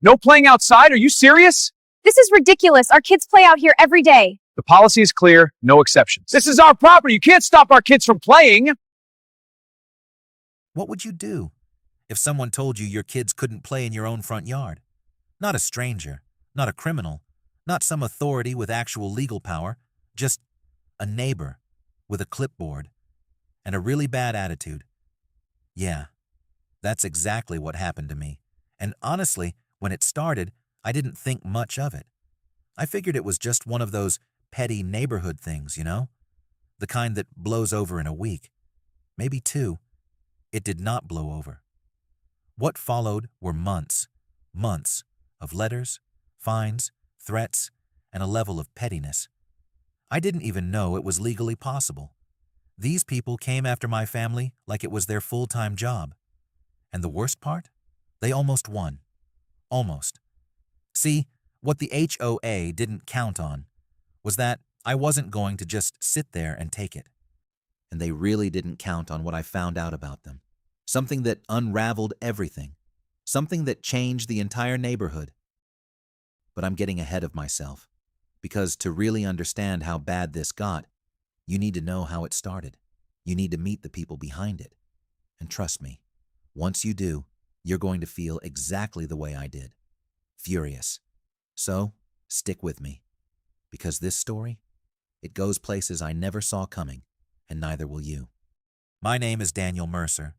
No playing outside? Are you serious? This is ridiculous. Our kids play out here every day. The policy is clear, no exceptions. This is our property. You can't stop our kids from playing. What would you do if someone told you your kids couldn't play in your own front yard? Not a stranger, not a criminal, not some authority with actual legal power, just a neighbor with a clipboard and a really bad attitude. Yeah, that's exactly what happened to me. And honestly, when it started, I didn't think much of it. I figured it was just one of those petty neighborhood things, you know? The kind that blows over in a week. Maybe two. It did not blow over. What followed were months of letters, fines, threats, and a level of pettiness. I didn't even know it was legally possible. These people came after my family like it was their full-time job. And the worst part? They almost won. Almost. See, what the HOA didn't count on was that I wasn't going to just sit there and take it. And they really didn't count on what I found out about them. Something that unraveled everything. Something that changed the entire neighborhood. But I'm getting ahead of myself, because to really understand how bad this got, you need to know how it started. You need to meet the people behind it. And trust me, once you do, you're going to feel exactly the way I did. Furious. So, stick with me. Because this story, it goes places I never saw coming, and neither will you. My name is Daniel Mercer.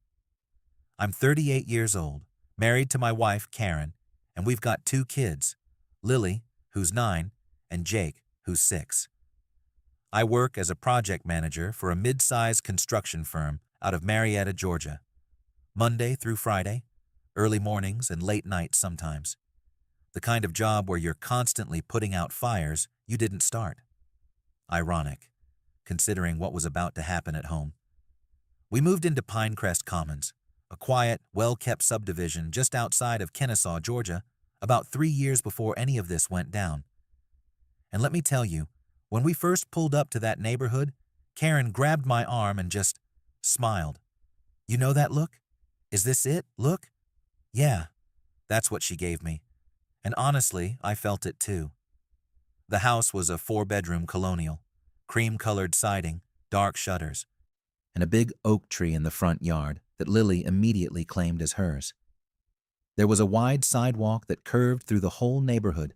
I'm 38 years old, married to my wife, Karen, and we've got 2 kids, Lily, who's 9, and Jake, who's 6. I work as a project manager for a mid-sized construction firm out of Marietta, Georgia. Monday through Friday, early mornings and late nights sometimes. The kind of job where you're constantly putting out fires you didn't start. Ironic, considering what was about to happen at home. We moved into Pinecrest Commons, a quiet, well-kept subdivision just outside of Kennesaw, Georgia, about 3 years before any of this went down. And let me tell you, when we first pulled up to that neighborhood, Karen grabbed my arm and just smiled. You know that look? Is this it? Look? Yeah, that's what she gave me. And honestly, I felt it too. The house was a 4-bedroom colonial, cream-colored siding, dark shutters, and a big oak tree in the front yard that Lily immediately claimed as hers. There was a wide sidewalk that curved through the whole neighborhood,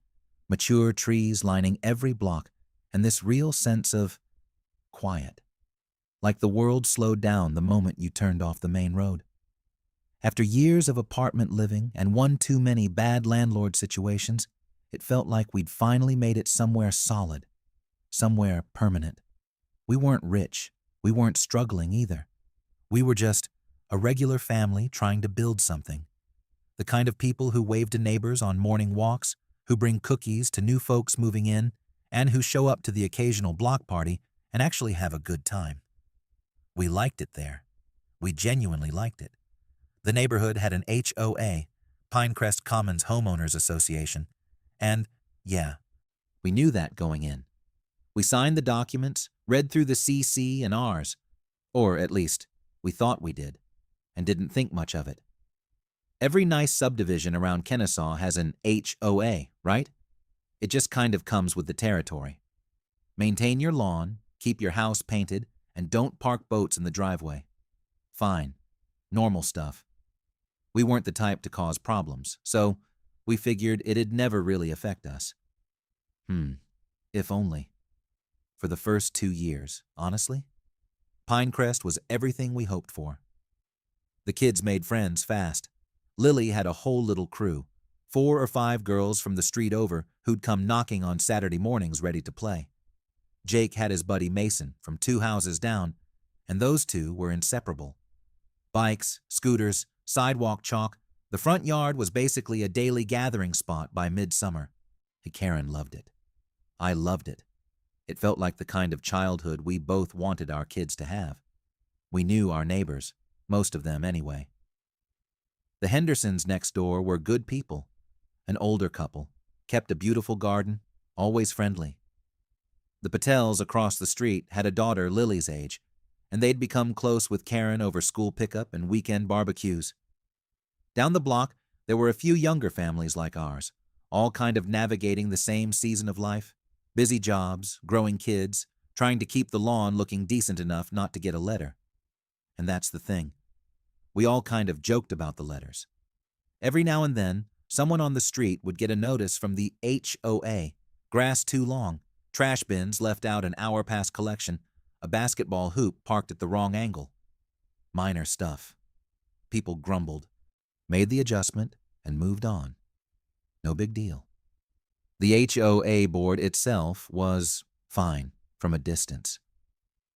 mature trees lining every block, and this real sense of quiet, like the world slowed down the moment you turned off the main road. After years of apartment living and one too many bad landlord situations, it felt like we'd finally made it somewhere solid, somewhere permanent. We weren't rich. We weren't struggling either. We were just a regular family trying to build something. The kind of people who wave to neighbors on morning walks, who bring cookies to new folks moving in, and who show up to the occasional block party and actually have a good time. We liked it there. We genuinely liked it. The neighborhood had an HOA, Pinecrest Commons Homeowners Association, and, yeah, we knew that going in. We signed the documents, read through the CC and Rs, or at least, we thought we did, and didn't think much of it. Every nice subdivision around Kennesaw has an HOA, right? It just kind of comes with the territory. Maintain your lawn, keep your house painted, and don't park boats in the driveway. Fine. Normal stuff. We weren't the type to cause problems, so we figured it'd never really affect us. If only. For the first 2 years, honestly, Pinecrest was everything we hoped for. The kids made friends fast. Lily had a whole little crew, 4 or 5 girls from the street over who'd come knocking on Saturday mornings ready to play. Jake had his buddy Mason from 2 houses down, and those two were inseparable. Bikes, scooters, sidewalk chalk, the front yard was basically a daily gathering spot by midsummer. Karen loved it. I loved it. It felt like the kind of childhood we both wanted our kids to have. We knew our neighbors, most of them anyway. The Hendersons next door were good people, an older couple, kept a beautiful garden, always friendly. The Patels across the street had a daughter Lily's age, and they'd become close with Karen over school pickup and weekend barbecues. Down the block, There were a few younger families like ours, all kind of navigating the same season of life. Busy jobs, growing kids, trying to keep the lawn looking decent enough not to get a letter. And that's the thing. We all kind of joked about the letters. Every now and then, someone on the street would get a notice from the HOA, grass too long, trash bins left out an hour past collection, a basketball hoop parked at the wrong angle. Minor stuff. People grumbled, made the adjustment, and moved on. No big deal. The HOA board itself was fine from a distance.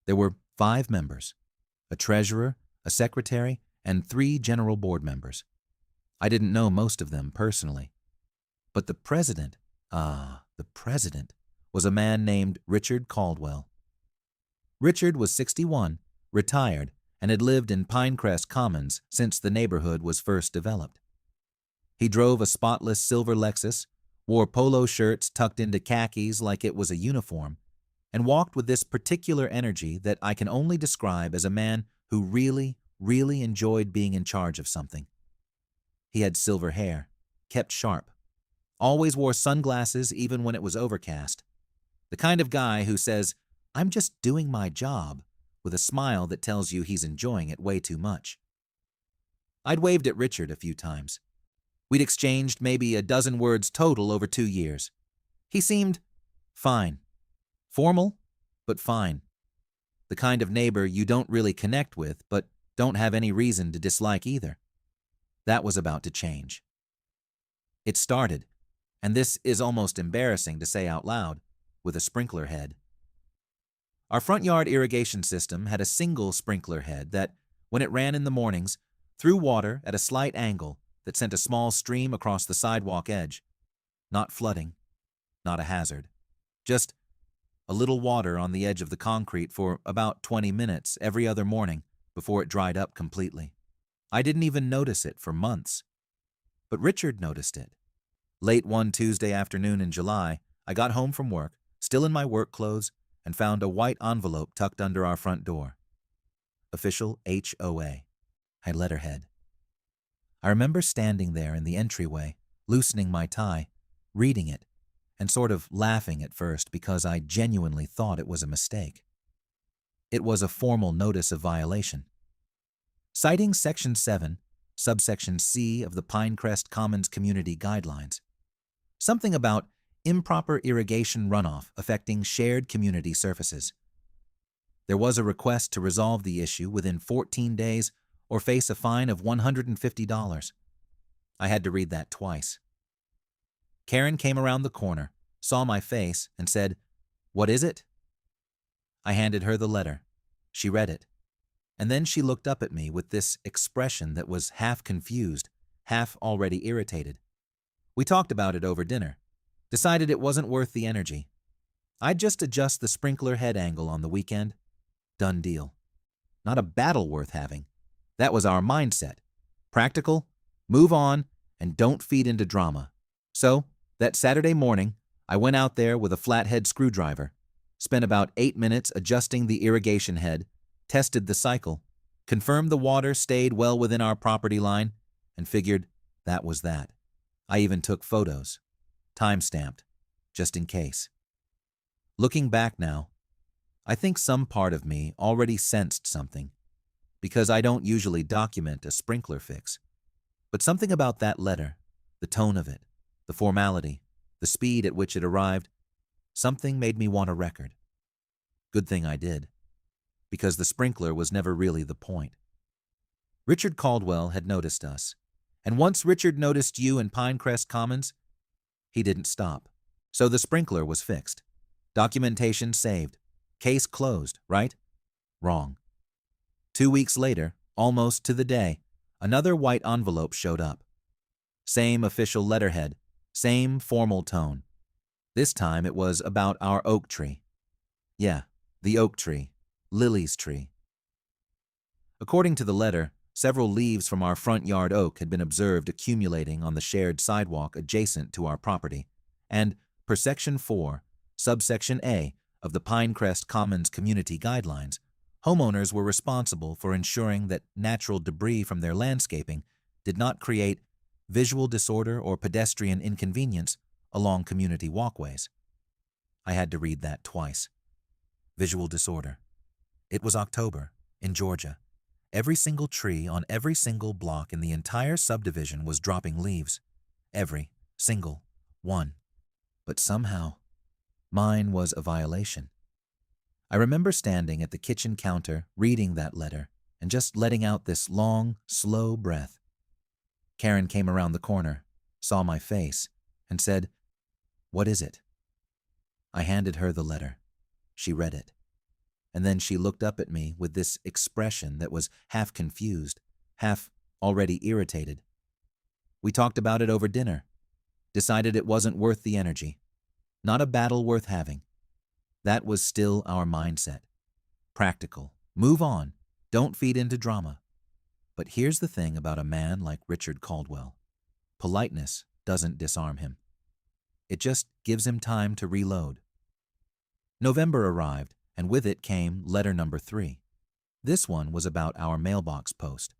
There were 5 members, a treasurer, a secretary, and 3 general board members. I didn't know most of them personally. But the president was a man named Richard Caldwell. Richard was 61, retired, and had lived in Pinecrest Commons since the neighborhood was first developed. He drove a spotless silver Lexus, wore polo shirts tucked into khakis like it was a uniform, and walked with this particular energy that I can only describe as a man who really, really enjoyed being in charge of something. He had silver hair, kept sharp, always wore sunglasses even when it was overcast. The kind of guy who says, "I'm just doing my job," with a smile that tells you he's enjoying it way too much. I'd waved at Richard a few times. We'd exchanged maybe a dozen words total over 2 years. He seemed fine. Formal, but fine. The kind of neighbor you don't really connect with, but don't have any reason to dislike either. That was about to change. It started, and this is almost embarrassing to say out loud, with a sprinkler head. Our front yard irrigation system had a single sprinkler head that, when it ran in the mornings, threw water at a slight angle that sent a small stream across the sidewalk edge. Not flooding, not a hazard. Just a little water on the edge of the concrete for about 20 minutes every other morning before it dried up completely. I didn't even notice it for months. But Richard noticed it. Late one Tuesday afternoon in July, I got home from work, still in my work clothes, and found a white envelope tucked under our front door. Official HOA. I letterhead. I remember standing there in the entryway, loosening my tie, reading it, and sort of laughing at first because I genuinely thought it was a mistake. It was a formal notice of violation. Citing Section 7, subsection C of the Pinecrest Commons Community Guidelines. Something about improper irrigation runoff affecting shared community surfaces. There was a request to resolve the issue within 14 days or face a fine of $150. I had to read that twice. Karen came around the corner, saw my face, and said, "What is it?" I handed her the letter. She read it. And then she looked up at me with this expression that was half confused, half already irritated. We talked about it over dinner, decided it wasn't worth the energy. I'd just adjust the sprinkler head angle on the weekend. Done deal. Not a battle worth having. That was our mindset. Practical, move on, and don't feed into drama. So, that Saturday morning, I went out there with a flathead screwdriver, spent about 8 minutes adjusting the irrigation head, tested the cycle, confirmed the water stayed well within our property line, and figured that was that. I even took photos, time-stamped, just in case. Looking back now, I think some part of me already sensed something, because I don't usually document a sprinkler fix. But something about that letter, the tone of it, the formality, the speed at which it arrived, something made me want a record. Good thing I did, because the sprinkler was never really the point. Richard Caldwell had noticed us, and once Richard noticed you in Pinecrest Commons, he didn't stop. So the sprinkler was fixed. Documentation saved. Case closed, right? Wrong. 2 weeks later, almost to the day, another white envelope showed up. Same official letterhead, same formal tone. This time it was about our oak tree. Yeah, the oak tree. Lily's tree. According to the letter, several leaves from our front yard oak had been observed accumulating on the shared sidewalk adjacent to our property, and per Section 4, subsection A of the Pinecrest Commons Community Guidelines, homeowners were responsible for ensuring that natural debris from their landscaping did not create visual disorder or pedestrian inconvenience along community walkways. I had to read that twice. Visual disorder. It was October, in Georgia. Every single tree on every single block in the entire subdivision was dropping leaves. Every single one. But somehow, mine was a violation. I remember standing at the kitchen counter, reading that letter, and just letting out this long, slow breath. Karen came around the corner, saw my face, and said, "What is it?" I handed her the letter. She read it. And then she looked up at me with this expression that was half confused, half already irritated. We talked about it over dinner, decided it wasn't worth the energy, not a battle worth having. That was still our mindset. Practical. Move on. Don't feed into drama. But here's the thing about a man like Richard Caldwell. Politeness doesn't disarm him. It just gives him time to reload. November arrived, and with it came letter number 3. This one was about our mailbox post.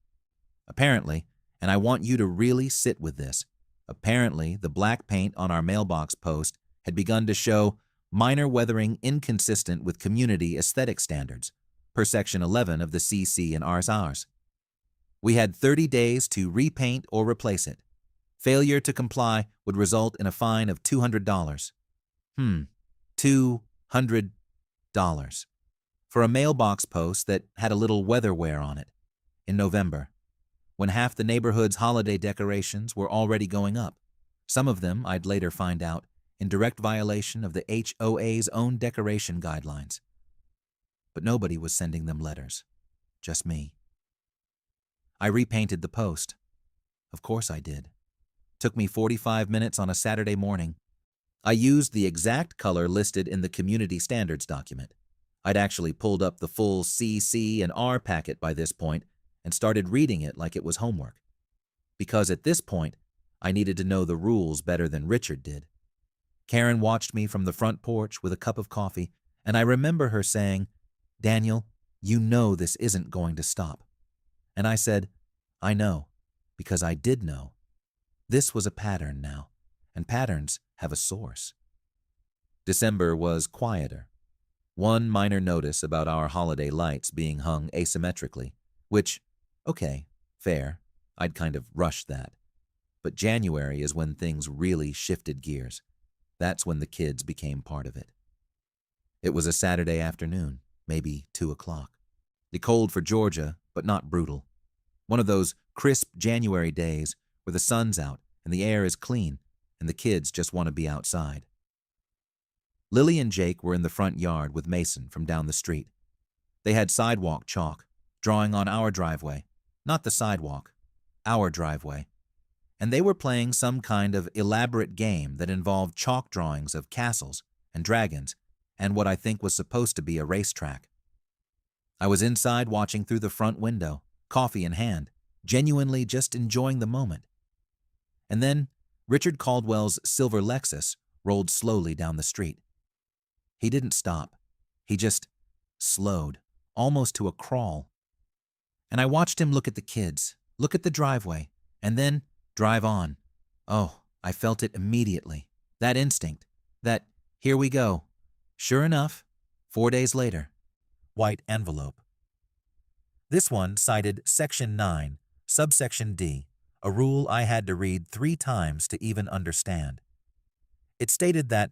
Apparently, and I want you to really sit with this, apparently the black paint on our mailbox post had begun to show minor weathering inconsistent with community aesthetic standards, per Section 11 of the CC and RSRs. We had 30 days to repaint or replace it. Failure to comply would result in a fine of $200. $200 for a mailbox post that had a little weather wear on it in November, when half the neighborhood's holiday decorations were already going up, some of them, I'd later find out, in direct violation of the HOA's own decoration guidelines. But nobody was sending them letters, just me. I repainted the post. Of course I did. Took me 45 minutes on a Saturday morning. I used the exact color listed in the Community Standards document. I'd actually pulled up the full CC and R packet by this point and started reading it like it was homework. Because at this point, I needed to know the rules better than Richard did. Karen watched me from the front porch with a cup of coffee, and I remember her saying, "Daniel, you know this isn't going to stop." And I said, "I know," because I did know. This was a pattern now, and patterns have a source. December was quieter. One minor notice about our holiday lights being hung asymmetrically, which, okay, fair, I'd kind of rushed that. But January is when things really shifted gears. That's when the kids became part of it. It was a Saturday afternoon, maybe 2 o'clock. The cold for Georgia, but not brutal. One of those crisp January days where the sun's out and the air is clean and the kids just want to be outside. Lily and Jake were in the front yard with Mason from down the street. They had sidewalk chalk, drawing on our driveway, not the sidewalk, our driveway. And they were playing some kind of elaborate game that involved chalk drawings of castles and dragons and what I think was supposed to be a racetrack. I was inside watching through the front window, coffee in hand, genuinely just enjoying the moment. And then Richard Caldwell's silver Lexus rolled slowly down the street. He didn't stop. He just slowed, almost to a crawl. And I watched him look at the kids, look at the driveway, and then drive on. Oh, I felt it immediately. That instinct. That, here we go. Sure enough, 4 days later. White envelope. This one cited Section 9, subsection D, a rule I had to read 3 times to even understand. It stated that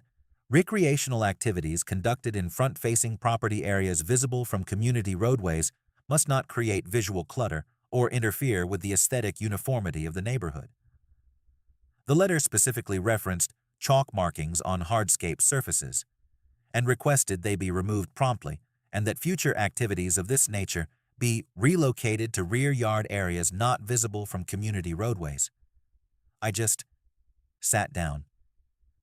recreational activities conducted in front-facing property areas visible from community roadways must not create visual clutter or interfere with the aesthetic uniformity of the neighborhood. The letter specifically referenced chalk markings on hardscape surfaces and requested they be removed promptly and that future activities of this nature be relocated to rear yard areas not visible from community roadways. I just sat down,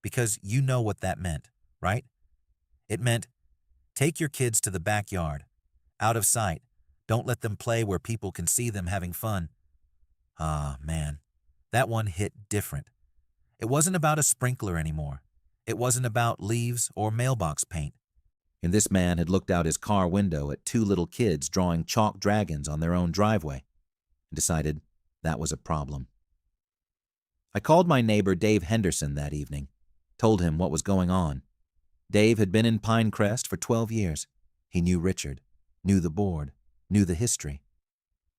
because you know what that meant, right? It meant, take your kids to the backyard, out of sight. Don't let them play where people can see them having fun. Ah, man, that one hit different. It wasn't about a sprinkler anymore. It wasn't about leaves or mailbox paint. And this man had looked out his car window at 2 little kids drawing chalk dragons on their own driveway and decided that was a problem. I called my neighbor Dave Henderson that evening, told him what was going on. Dave had been in Pinecrest for 12 years. He knew Richard, knew the board, knew the history.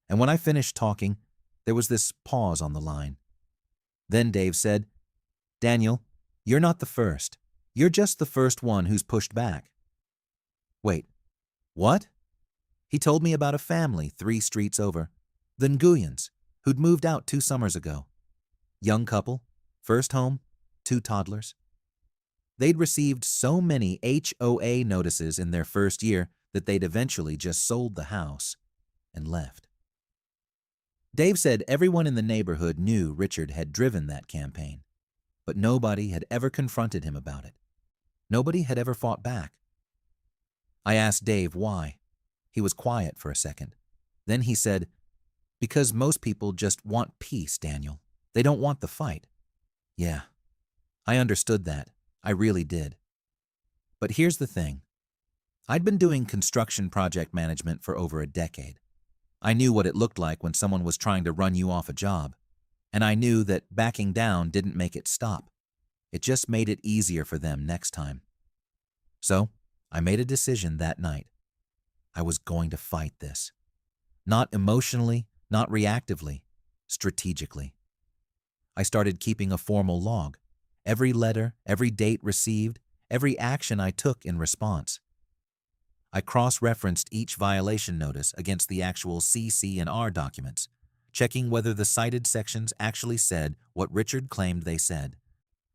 And when I finished talking, there was this pause on the line. Then Dave said, "Daniel, you're not the first. You're just the first one who's pushed back." Wait, what? He told me about a family 3 streets over, the Nguyens, who'd moved out 2 summers ago. Young couple, first home, 2 toddlers. They'd received so many HOA notices in their first year that they'd eventually just sold the house and left. Dave said everyone in the neighborhood knew Richard had driven that campaign, but nobody had ever confronted him about it. Nobody had ever fought back. I asked Dave why. He was quiet for a second. Then he said, "Because most people just want peace, Daniel. They don't want the fight." Yeah, I understood that. I really did. But here's the thing. I'd been doing construction project management for over a decade. I knew what it looked like when someone was trying to run you off a job, and I knew that backing down didn't make it stop. It just made it easier for them next time. So, I made a decision that night. I was going to fight this. Not emotionally, not reactively, strategically. I started keeping a formal log. Every letter, every date received, every action I took in response. I cross-referenced each violation notice against the actual CC&R documents, checking whether the cited sections actually said what Richard claimed they said.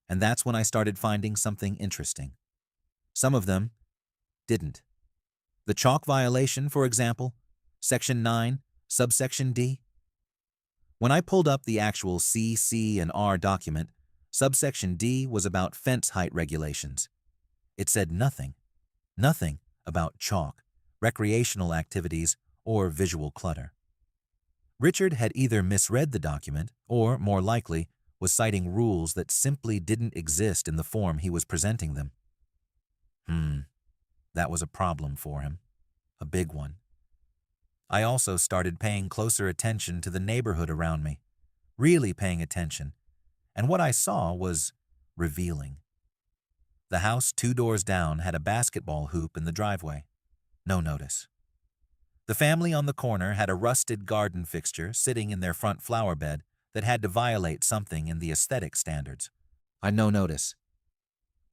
And that's when I started finding something interesting. Some of them didn't. The chalk violation, for example, Section 9, subsection D. When I pulled up the actual CC&R document, subsection D was about fence height regulations. It said nothing about chalk, recreational activities, or visual clutter. Richard had either misread the document or, more likely, was citing rules that simply didn't exist in the form he was presenting them. That was a problem for him. A big one. I also started paying closer attention to the neighborhood around me, really paying attention, and what I saw was revealing. The house 2 doors down had a basketball hoop in the driveway. No notice. The family on the corner had a rusted garden fixture sitting in their front flower bed that had to violate something in the aesthetic standards. No notice.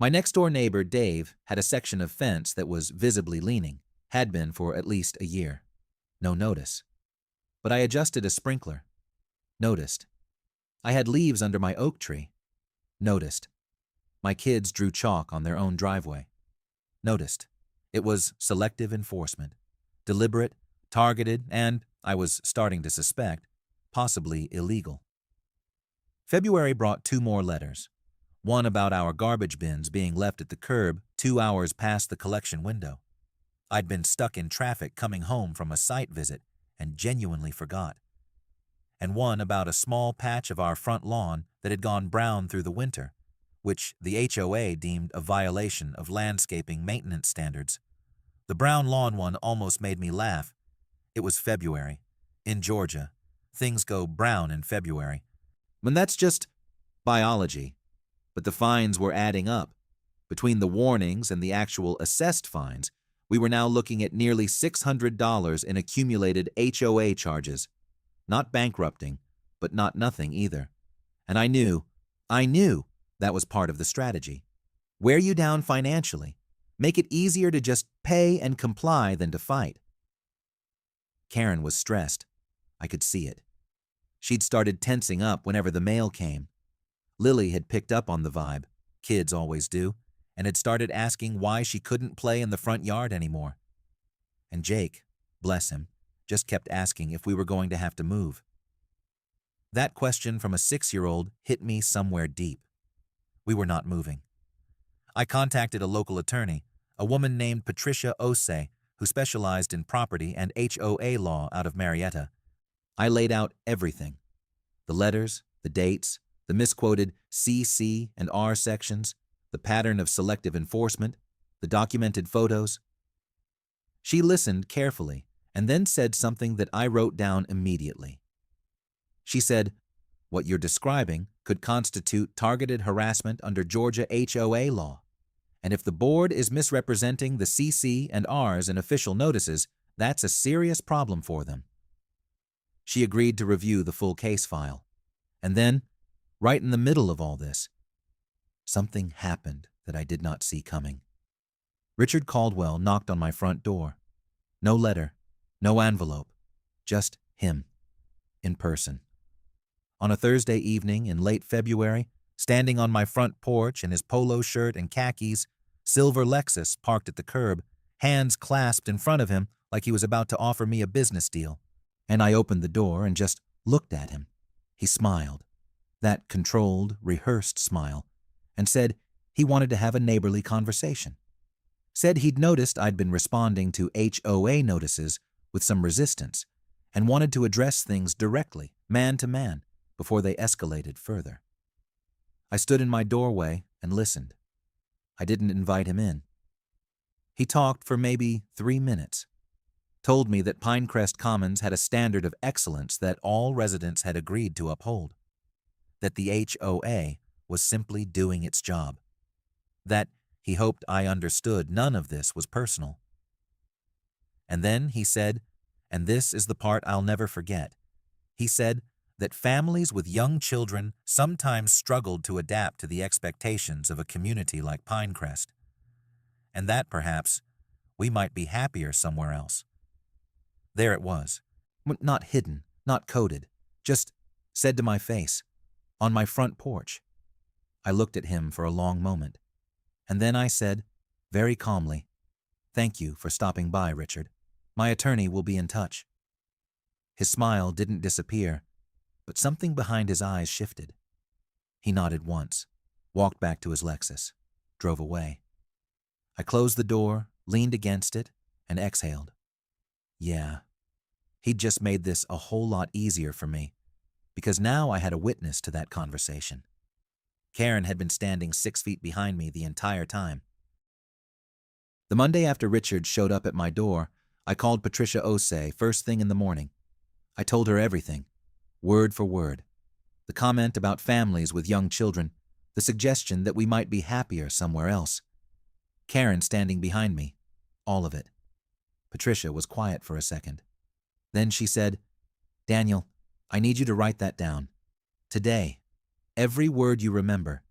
My next-door neighbor, Dave, had a section of fence that was visibly leaning, had been for at least a year. No notice. But I adjusted a sprinkler. Noticed. I had leaves under my oak tree. Noticed. My kids drew chalk on their own driveway. Noticed. It was selective enforcement. Deliberate, targeted, and, I was starting to suspect, possibly illegal. February brought 2 more letters. One about our garbage bins being left at the curb 2 hours past the collection window. I'd been stuck in traffic coming home from a site visit and genuinely forgot. And one about a small patch of our front lawn that had gone brown through the winter, which the HOA deemed a violation of landscaping maintenance standards. The brown lawn one almost made me laugh. It was February. In Georgia, things go brown in February. And that's just biology. But the fines were adding up. Between the warnings and the actual assessed fines, we were now looking at nearly $600 in accumulated HOA charges. Not bankrupting, but not nothing either. And I knew that was part of the strategy. Wear you down financially. Make it easier to just pay and comply than to fight. Karen was stressed. I could see it. She'd started tensing up whenever the mail came. Lily had picked up on the vibe, kids always do, and had started asking why she couldn't play in the front yard anymore. And Jake, bless him, just kept asking if we were going to have to move. That question from a 6-year-old hit me somewhere deep. We were not moving. I contacted a local attorney, a woman named Patricia Osei, who specialized in property and HOA law out of Marietta. I laid out everything. The letters, the dates, the misquoted CC and R sections, the pattern of selective enforcement, the documented photos. She listened carefully and then said something that I wrote down immediately. She said, What you're describing could constitute targeted harassment under Georgia HOA law. And if the board is misrepresenting the CC and Rs in official notices, that's a serious problem for them. She agreed to review the full case file. And then, right in the middle of all this, something happened that I did not see coming. Richard Caldwell knocked on my front door. No letter, no envelope, just him, in person. On a Thursday evening in late February, standing on my front porch in his polo shirt and khakis, silver Lexus parked at the curb, hands clasped in front of him like he was about to offer me a business deal. And I opened the door and just looked at him. He smiled, that controlled, rehearsed smile, and said he wanted to have a neighborly conversation. Said he'd noticed I'd been responding to HOA notices with some resistance and wanted to address things directly, man to man, before they escalated further. I stood in my doorway and listened. I didn't invite him in. He talked for maybe 3 minutes, told me that Pinecrest Commons had a standard of excellence that all residents had agreed to uphold, that the HOA was simply doing its job, that he hoped I understood none of this was personal. And then he said, and this is the part I'll never forget, he said that families with young children sometimes struggled to adapt to the expectations of a community like Pinecrest, and that perhaps we might be happier somewhere else. There it was, not hidden, not coded, just said to my face, on my front porch. I looked at him for a long moment, and then I said, very calmly, "Thank you for stopping by, Richard. My attorney will be in touch." His smile didn't disappear, but something behind his eyes shifted. He nodded once, walked back to his Lexus, drove away. I closed the door, leaned against it, and exhaled. Yeah, he'd just made this a whole lot easier for me, because now I had a witness to that conversation. Karen had been standing 6 feet behind me the entire time. The Monday after Richard showed up at my door, I called Patricia Osei first thing in the morning. I told her everything, word for word. The comment about families with young children, the suggestion that we might be happier somewhere else. Karen standing behind me, all of it. Patricia was quiet for a second. Then she said, "Daniel, I need you to write that down. Today, every word you remember,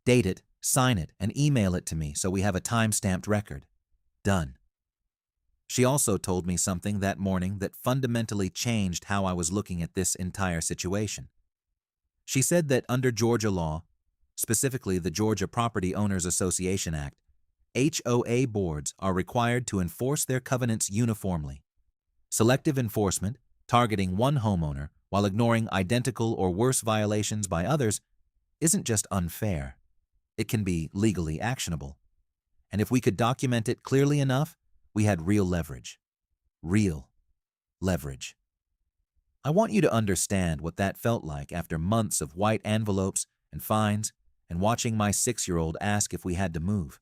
date it, sign it, and email it to me so we have a time-stamped record. Done." She also told me something that morning that fundamentally changed how I was looking at this entire situation. She said that under Georgia law, specifically the Georgia Property Owners Association Act, HOA boards are required to enforce their covenants uniformly. Selective enforcement, targeting one homeowner while ignoring identical or worse violations by others, isn't just unfair. It can be legally actionable. And if we could document it clearly enough, we had real leverage. Real leverage. I want you to understand what that felt like after months of white envelopes and fines and watching my 6-year-old ask if we had to move.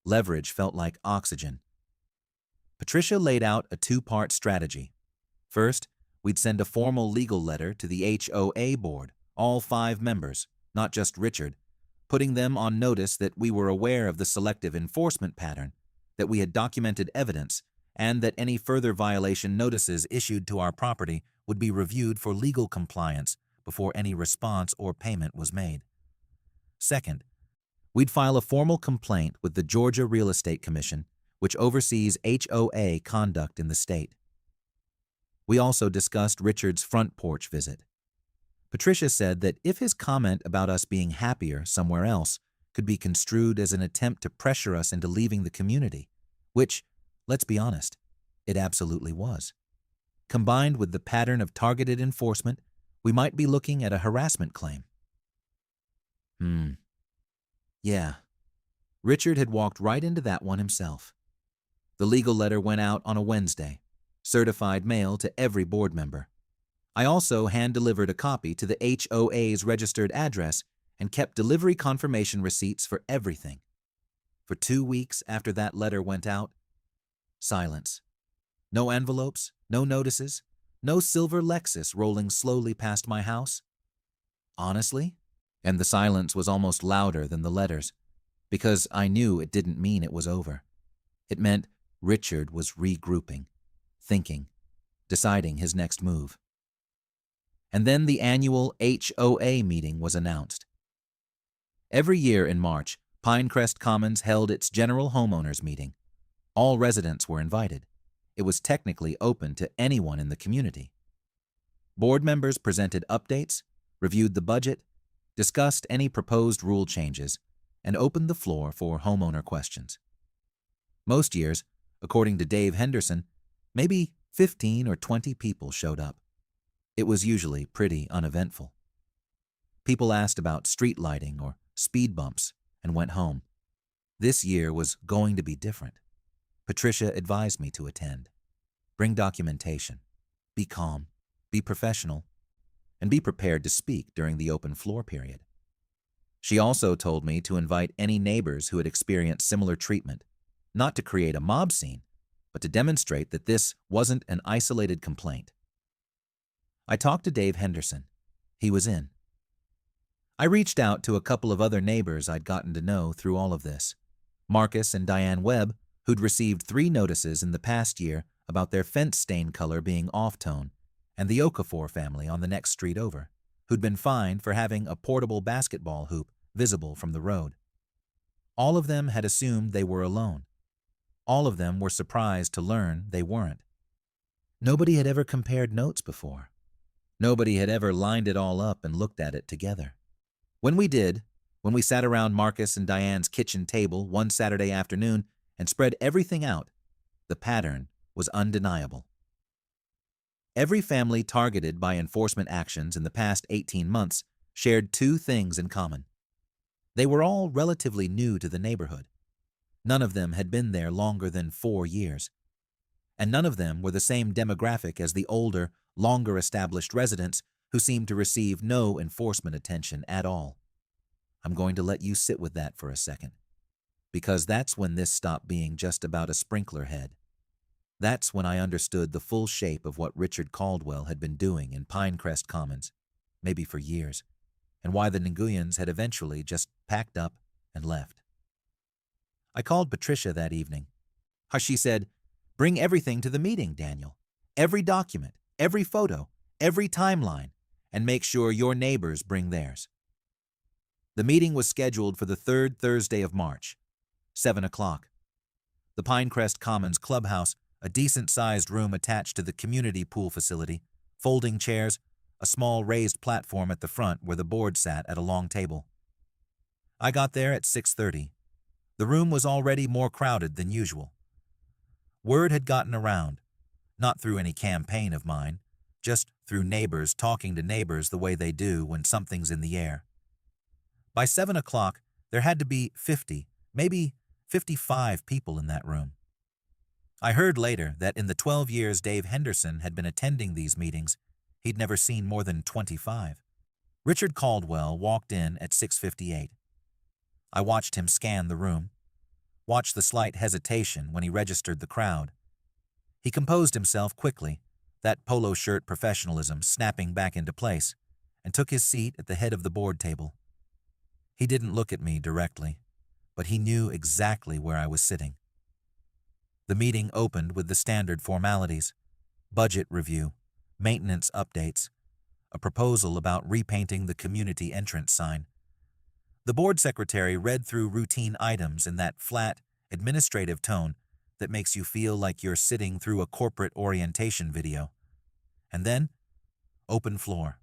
Leverage felt like oxygen. Patricia laid out a 2-part strategy. First, we'd send a formal legal letter to the HOA board, all 5 members, not just Richard, putting them on notice that we were aware of the selective enforcement pattern, that we had documented evidence, and that any further violation notices issued to our property would be reviewed for legal compliance before any response or payment was made. Second, we'd file a formal complaint with the Georgia Real Estate Commission, which oversees HOA conduct in the state. We also discussed Richard's front porch visit. Patricia said that if his comment about us being happier somewhere else could be construed as an attempt to pressure us into leaving the community, which, let's be honest, it absolutely was. Combined with the pattern of targeted enforcement, we might be looking at a harassment claim. Yeah. Richard had walked right into that one himself. The legal letter went out on a Wednesday, certified mail to every board member. I also hand-delivered a copy to the HOA's registered address and kept delivery confirmation receipts for everything. For 2 weeks after that letter went out, silence. No envelopes, no notices, no silver Lexus rolling slowly past my house. Honestly? And the silence was almost louder than the letters, because I knew it didn't mean it was over. It meant Richard was regrouping, thinking, deciding his next move. And then the annual HOA meeting was announced. Every year in March, Pinecrest Commons held its general homeowners meeting. All residents were invited. It was technically open to anyone in the community. Board members presented updates, reviewed the budget, discussed any proposed rule changes, and opened the floor for homeowner questions. Most years, according to Dave Henderson, maybe 15 or 20 people showed up. It was usually pretty uneventful. People asked about street lighting or speed bumps and went home. This year was going to be different. Patricia advised me to attend. Bring documentation. Be calm. Be professional. And be prepared to speak during the open floor period. She also told me to invite any neighbors who had experienced similar treatment, not to create a mob scene, but to demonstrate that this wasn't an isolated complaint. I talked to Dave Henderson. He was in. I reached out to a couple of other neighbors I'd gotten to know through all of this. Marcus and Diane Webb, who'd received 3 notices in the past year about their fence stain color being off-tone, and the Okafor family on the next street over, who'd been fined for having a portable basketball hoop visible from the road. All of them had assumed they were alone. All of them were surprised to learn they weren't. Nobody had ever compared notes before. Nobody had ever lined it all up and looked at it together. When we did, when we sat around Marcus and Diane's kitchen table one Saturday afternoon and spread everything out, the pattern was undeniable. Every family targeted by enforcement actions in the past 18 months shared 2 things in common. They were all relatively new to the neighborhood. None of them had been there longer than 4 years. And none of them were the same demographic as the older, longer-established residents who seemed to receive no enforcement attention at all. I'm going to let you sit with that for a second, because that's when this stopped being just about a sprinkler head. That's when I understood the full shape of what Richard Caldwell had been doing in Pinecrest Commons, maybe for years, and why the Nguyens had eventually just packed up and left. I called Patricia that evening. She said, "Bring everything to the meeting, Daniel. Every document, every photo, every timeline, and make sure your neighbors bring theirs." The meeting was scheduled for the 3rd Thursday of March, 7 o'clock. The Pinecrest Commons clubhouse, a decent-sized room attached to the community pool facility, folding chairs, a small raised platform at the front where the board sat at a long table. I got there at 6:30. The room was already more crowded than usual. Word had gotten around, not through any campaign of mine, just through neighbors talking to neighbors the way they do when something's in the air. By 7 o'clock, there had to be 50, maybe 55 people in that room. I heard later that in the 12 years Dave Henderson had been attending these meetings, he'd never seen more than 25. Richard Caldwell walked in at 6:58. I watched him scan the room, watched the slight hesitation when he registered the crowd. He composed himself quickly, that polo shirt professionalism snapping back into place, and took his seat at the head of the board table. He didn't look at me directly, but he knew exactly where I was sitting. The meeting opened with the standard formalities: budget review, maintenance updates, a proposal about repainting the community entrance sign. The board secretary read through routine items in that flat, administrative tone that makes you feel like you're sitting through a corporate orientation video. And then, open floor.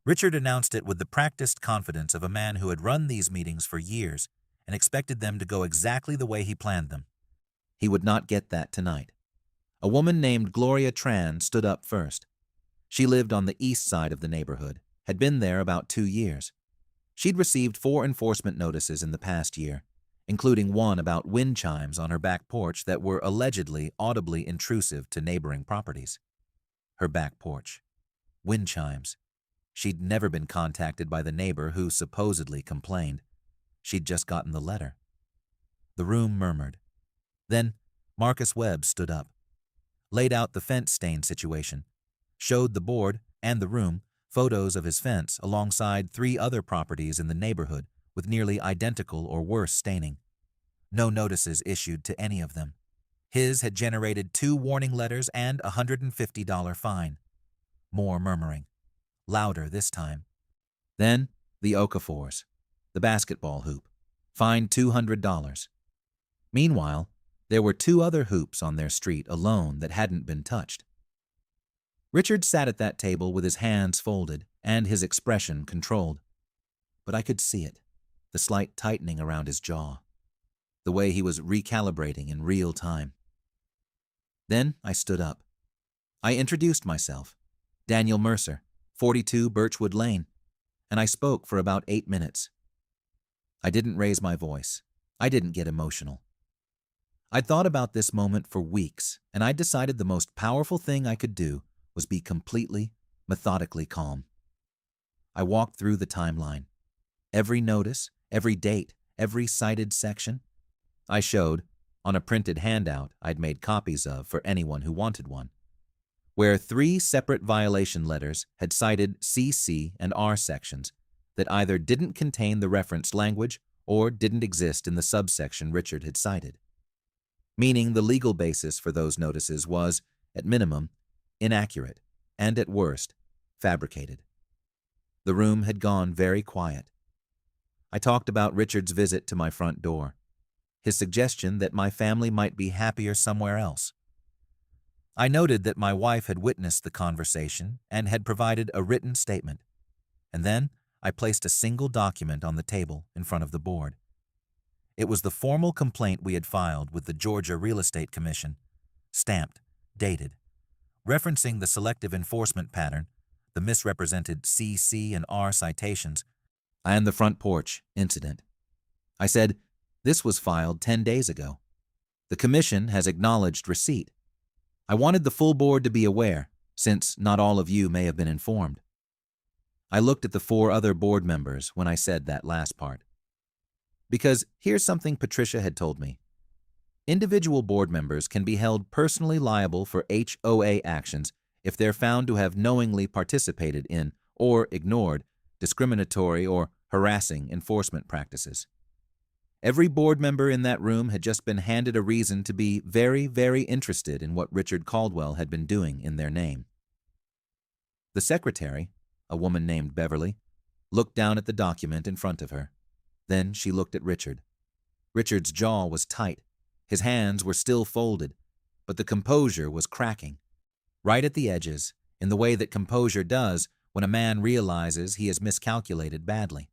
Richard announced it with the practiced confidence of a man who had run these meetings for years and expected them to go exactly the way he planned them. He would not get that tonight. A woman named Gloria Tran stood up first. She lived on the east side of the neighborhood, had been there about 2 years. She'd received 4 enforcement notices in the past year, including one about wind chimes on her back porch that were allegedly audibly intrusive to neighboring properties. Her back porch. Wind chimes. She'd never been contacted by the neighbor who supposedly complained. She'd just gotten the letter. The room murmured. Then Marcus Webb stood up, laid out the fence stain situation, showed the board and the room photos of his fence alongside 3 other properties in the neighborhood with nearly identical or worse staining. No notices issued to any of them. His had generated 2 warning letters and a $150 fine. More murmuring. Louder this time. Then, the Okafors, the basketball hoop, fined $200. Meanwhile, there were 2 other hoops on their street alone that hadn't been touched. Richard sat at that table with his hands folded and his expression controlled. But I could see it, the slight tightening around his jaw, the way he was recalibrating in real time. Then I stood up. I introduced myself, Daniel Mercer, 42 Birchwood Lane, and I spoke for about 8 minutes. I didn't raise my voice. I didn't get emotional. I'd thought about this moment for weeks, and I decided the most powerful thing I could do was be completely, methodically calm. I walked through the timeline. Every notice, every date, every cited section. I showed, on a printed handout I'd made copies of for anyone who wanted one, where 3 separate violation letters had cited C, C, and R sections that either didn't contain the referenced language or didn't exist in the subsection Richard had cited. Meaning the legal basis for those notices was, at minimum, inaccurate, and at worst, fabricated. The room had gone very quiet. I talked about Richard's visit to my front door, his suggestion that my family might be happier somewhere else. I noted that my wife had witnessed the conversation and had provided a written statement, and then I placed a single document on the table in front of the board. It was the formal complaint we had filed with the Georgia Real Estate Commission, stamped, dated, referencing the selective enforcement pattern, the misrepresented C, C, and R citations, and the front porch incident. I said, this was filed 10 days ago. The commission has acknowledged receipt. I wanted the full board to be aware, since not all of you may have been informed. I looked at the 4 other board members when I said that last part. Because here's something Patricia had told me. Individual board members can be held personally liable for HOA actions if they're found to have knowingly participated in or ignored discriminatory or harassing enforcement practices. Every board member in that room had just been handed a reason to be very, very interested in what Richard Caldwell had been doing in their name. The secretary, a woman named Beverly, looked down at the document in front of her. Then she looked at Richard. Richard's jaw was tight. His hands were still folded, but the composure was cracking. Right at the edges, in the way that composure does when a man realizes he has miscalculated badly.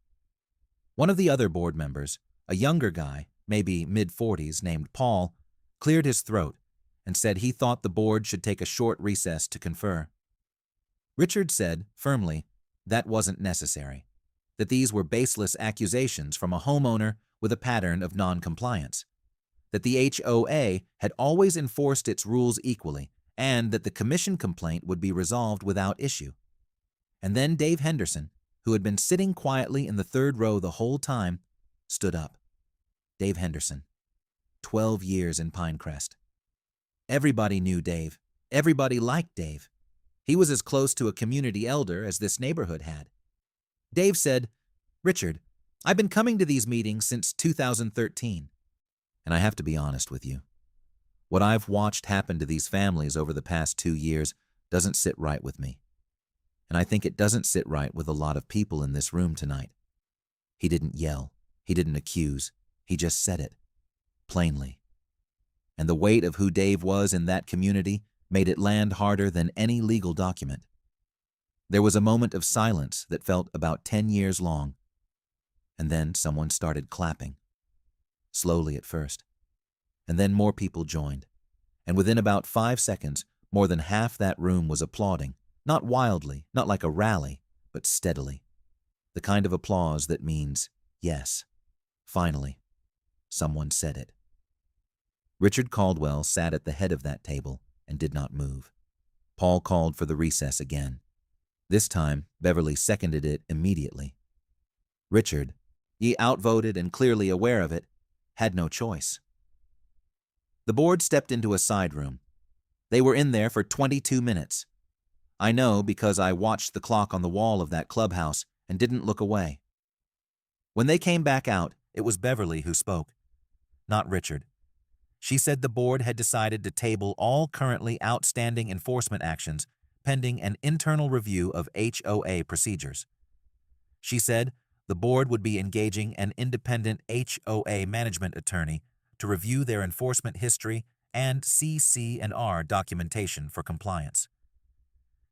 One of the other board members, a younger guy, maybe mid-40s, named Paul, cleared his throat and said he thought the board should take a short recess to confer. Richard said, firmly, that wasn't necessary, that these were baseless accusations from a homeowner with a pattern of non-compliance, that the HOA had always enforced its rules equally, and that the commission complaint would be resolved without issue. And then Dave Henderson, who had been sitting quietly in the 3rd row the whole time, stood up. Dave Henderson, 12 years in Pinecrest. Everybody knew Dave. Everybody liked Dave. He was as close to a community elder as this neighborhood had. Dave said, Richard, I've been coming to these meetings since 2013. And I have to be honest with you. What I've watched happen to these families over the past 2 years doesn't sit right with me. And I think it doesn't sit right with a lot of people in this room tonight. He didn't yell. He didn't accuse. He just said it. Plainly. And the weight of who Dave was in that community made it land harder than any legal document. There was a moment of silence that felt about 10 years long. And then someone started clapping. Slowly at first. And then more people joined. And within about 5 seconds, more than half that room was applauding. Not wildly, not like a rally, but steadily. The kind of applause that means, yes, finally, someone said it. Richard Caldwell sat at the head of that table and did not move. Paul called for the recess again. This time, Beverly seconded it immediately. Richard, ye outvoted and clearly aware of it, had no choice. The board stepped into a side room. They were in there for 22 minutes. I know because I watched the clock on the wall of that clubhouse and didn't look away. When they came back out, it was Beverly who spoke, not Richard. She said the board had decided to table all currently outstanding enforcement actions pending an internal review of HOA procedures. She said the board would be engaging an independent HOA management attorney to review their enforcement history and CC&R documentation for compliance.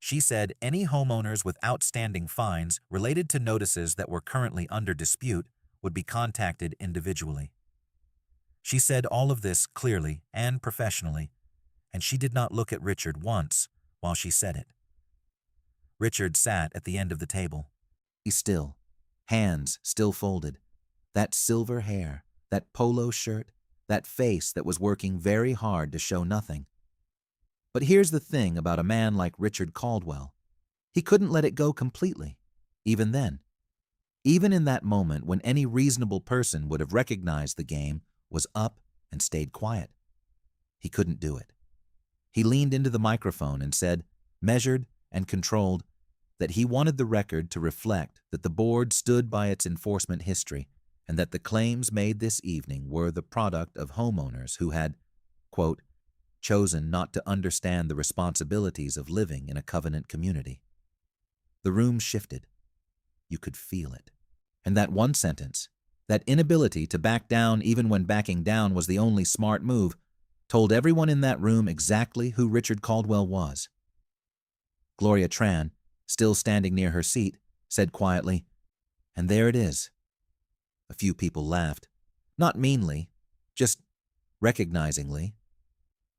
She said any homeowners with outstanding fines related to notices that were currently under dispute would be contacted individually. She said all of this clearly and professionally, and she did not look at Richard once while she said it. Richard sat at the end of the table. He still, hands still folded, that silver hair, that polo shirt, that face that was working very hard to show nothing. But here's the thing about a man like Richard Caldwell. He couldn't let it go completely, even then. Even in that moment when any reasonable person would have recognized the game was up and stayed quiet. He couldn't do it. He leaned into the microphone and said, measured and controlled, that he wanted the record to reflect that the board stood by its enforcement history and that the claims made this evening were the product of homeowners who had, quote, chosen not to understand the responsibilities of living in a covenant community. The room shifted. You could feel it. And that one sentence, that inability to back down even when backing down was the only smart move, told everyone in that room exactly who Richard Caldwell was. Gloria Tran, still standing near her seat, said quietly, and there it is. A few people laughed, not meanly, just recognizingly.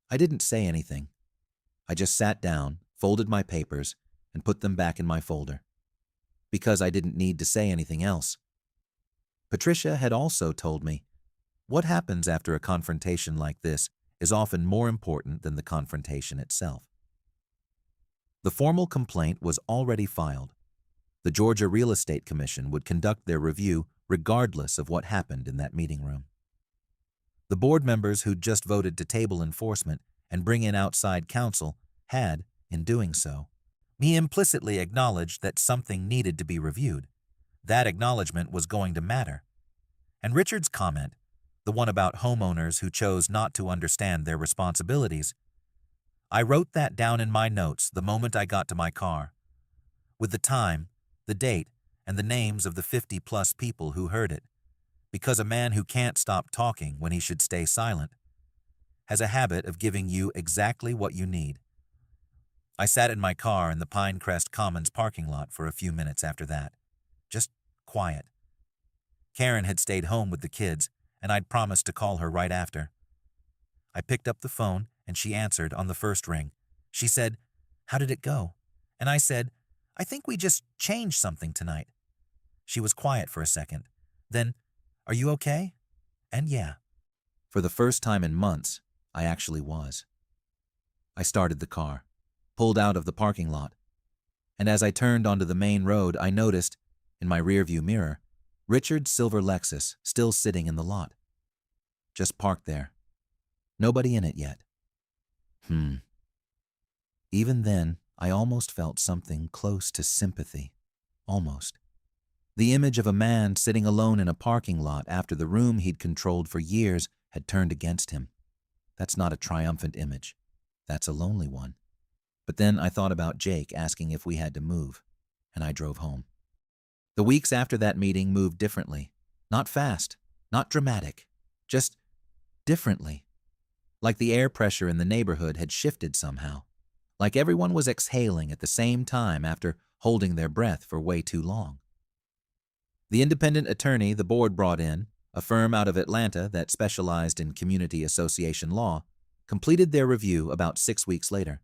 I didn't say anything. I just sat down, folded my papers, and put them back in my folder. Because I didn't need to say anything else. Patricia had also told me, what happens after a confrontation like this is often more important than the confrontation itself. The formal complaint was already filed. The Georgia Real Estate Commission would conduct their review regardless of what happened in that meeting room. The board members who'd just voted to table enforcement and bring in outside counsel had, in doing so, implicitly acknowledged that something needed to be reviewed. That acknowledgement was going to matter. And Richard's comment, the one about homeowners who chose not to understand their responsibilities, I wrote that down in my notes the moment I got to my car, with the time, the date, and the names of the 50-plus people who heard it, because a man who can't stop talking when he should stay silent has a habit of giving you exactly what you need. I sat in my car in the Pinecrest Commons parking lot for a few minutes after that, just quiet. Karen had stayed home with the kids, and I'd promised to call her right after. I picked up the phone, and she answered on the first ring. She said, "How did it go?" And I said, "I think we just changed something tonight." She was quiet for a second. Then, "Are you okay?" And yeah. For the first time in months, I actually was. I started the car, pulled out of the parking lot, and as I turned onto the main road, I noticed, in my rearview mirror, Richard's silver Lexus still sitting in the lot. Just parked there. Nobody in it yet. Even then, I almost felt something close to sympathy. Almost. The image of a man sitting alone in a parking lot after the room he'd controlled for years had turned against him. That's not a triumphant image. That's a lonely one. But then I thought about Jake asking if we had to move, and I drove home. The weeks after that meeting moved differently. Not fast, not dramatic, just differently. Like the air pressure in the neighborhood had shifted somehow. Like everyone was exhaling at the same time after holding their breath for way too long. The independent attorney the board brought in, a firm out of Atlanta that specialized in community association law, completed their review about 6 weeks later.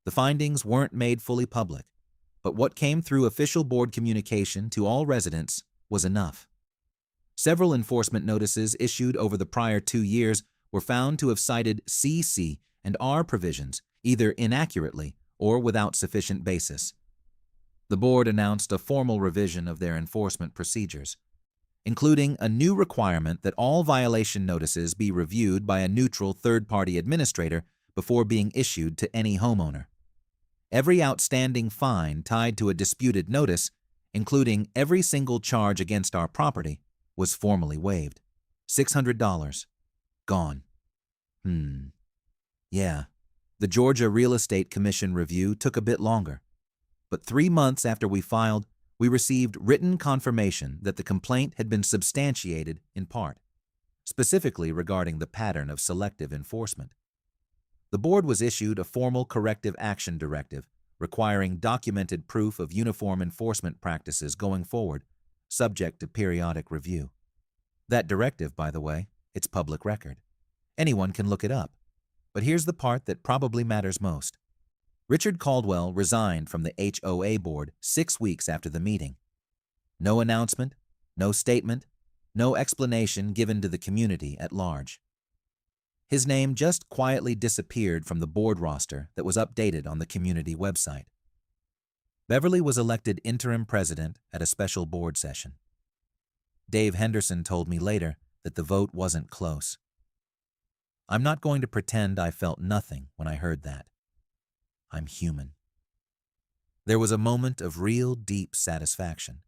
The findings weren't made fully public, but what came through official board communication to all residents was enough. Several enforcement notices issued over the prior 2 years were found to have cited CC and R provisions, either inaccurately or without sufficient basis. The board announced a formal revision of their enforcement procedures, including a new requirement that all violation notices be reviewed by a neutral third-party administrator before being issued to any homeowner. Every outstanding fine tied to a disputed notice, including every single charge against our property, was formally waived. $600. Gone. Yeah. The Georgia Real Estate Commission review took a bit longer. But 3 months after we filed, we received written confirmation that the complaint had been substantiated in part, specifically regarding the pattern of selective enforcement. The board was issued a formal corrective action directive requiring documented proof of uniform enforcement practices going forward, subject to periodic review. That directive, by the way, it's public record. Anyone can look it up. But here's the part that probably matters most. Richard Caldwell resigned from the HOA board 6 weeks after the meeting. No announcement, no statement, no explanation given to the community at large. His name just quietly disappeared from the board roster that was updated on the community website. Beverly was elected interim president at a special board session. Dave Henderson told me later that the vote wasn't close. I'm not going to pretend I felt nothing when I heard that. I'm human. There was a moment of real deep satisfaction.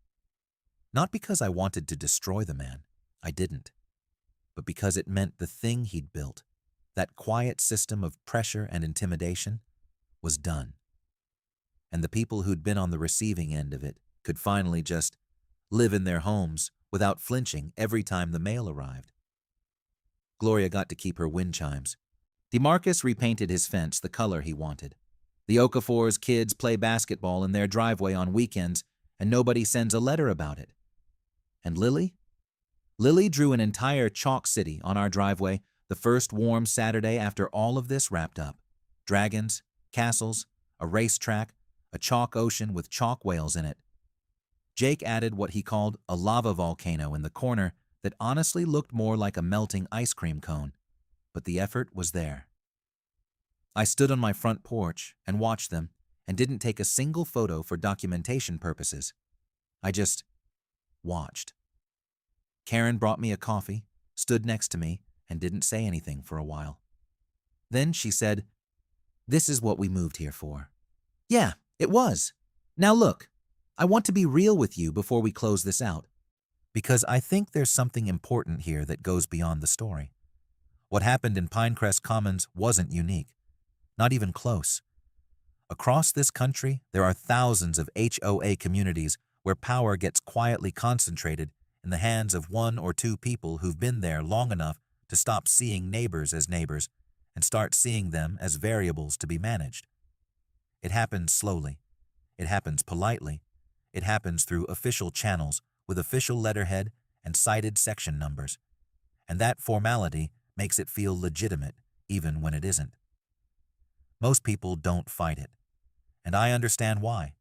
Not because I wanted to destroy the man, I didn't, but because it meant the thing he'd built, that quiet system of pressure and intimidation, was done. And the people who'd been on the receiving end of it could finally just live in their homes without flinching every time the mail arrived. Gloria got to keep her wind chimes. DeMarcus repainted his fence the color he wanted. The Okafor's kids play basketball in their driveway on weekends, and nobody sends a letter about it. And Lily? Lily drew an entire chalk city on our driveway the first warm Saturday after all of this wrapped up. Dragons, castles, a racetrack, a chalk ocean with chalk whales in it. Jake added what he called a lava volcano in the corner that honestly looked more like a melting ice cream cone, but the effort was there. I stood on my front porch and watched them and didn't take a single photo for documentation purposes. I just watched. Karen brought me a coffee, stood next to me, and didn't say anything for a while. Then she said, "This is what we moved here for." Yeah, it was. Now look, I want to be real with you before we close this out, because I think there's something important here that goes beyond the story. What happened in Pinecrest Commons wasn't unique, not even close. Across this country, there are thousands of HOA communities where power gets quietly concentrated in the hands of 1 or 2 people who've been there long enough to stop seeing neighbors as neighbors and start seeing them as variables to be managed. It happens slowly. It happens politely. It happens through official channels with official letterhead and cited section numbers. And that formality makes it feel legitimate even when it isn't. Most people don't fight it, and I understand why.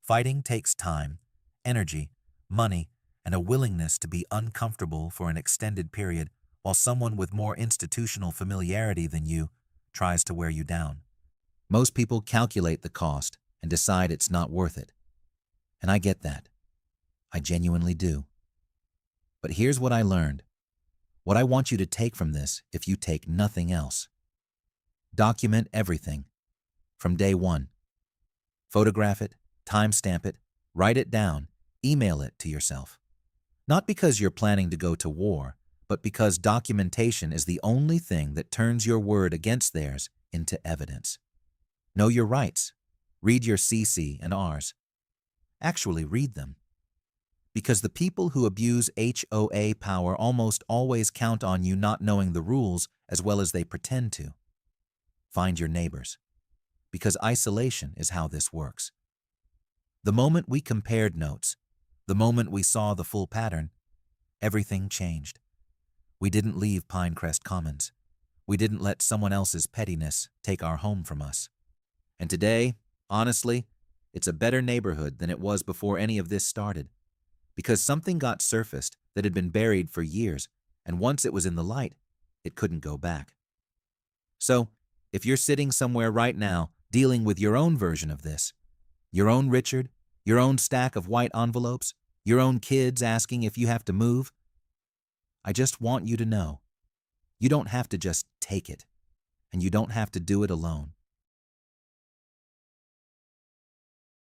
Fighting takes time, energy, money, and a willingness to be uncomfortable for an extended period while someone with more institutional familiarity than you tries to wear you down. Most people calculate the cost and decide it's not worth it. And I get that. I genuinely do. But here's what I learned. What I want you to take from this if you take nothing else. Document everything from day one. Photograph it, timestamp it, write it down, email it to yourself. Not because you're planning to go to war, but because documentation is the only thing that turns your word against theirs into evidence. Know your rights. Read your CC and Rs. Actually read them. Because the people who abuse HOA power almost always count on you not knowing the rules as well as they pretend to. Find your neighbors. Because isolation is how this works. The moment we compared notes, the moment we saw the full pattern, everything changed. We didn't leave Pinecrest Commons. We didn't let someone else's pettiness take our home from us. And today, honestly, it's a better neighborhood than it was before any of this started. Because something got surfaced that had been buried for years, and once it was in the light, it couldn't go back. So, if you're sitting somewhere right now dealing with your own version of this, your own Richard, your own stack of white envelopes, your own kids asking if you have to move, I just want you to know, you don't have to just take it, and you don't have to do it alone.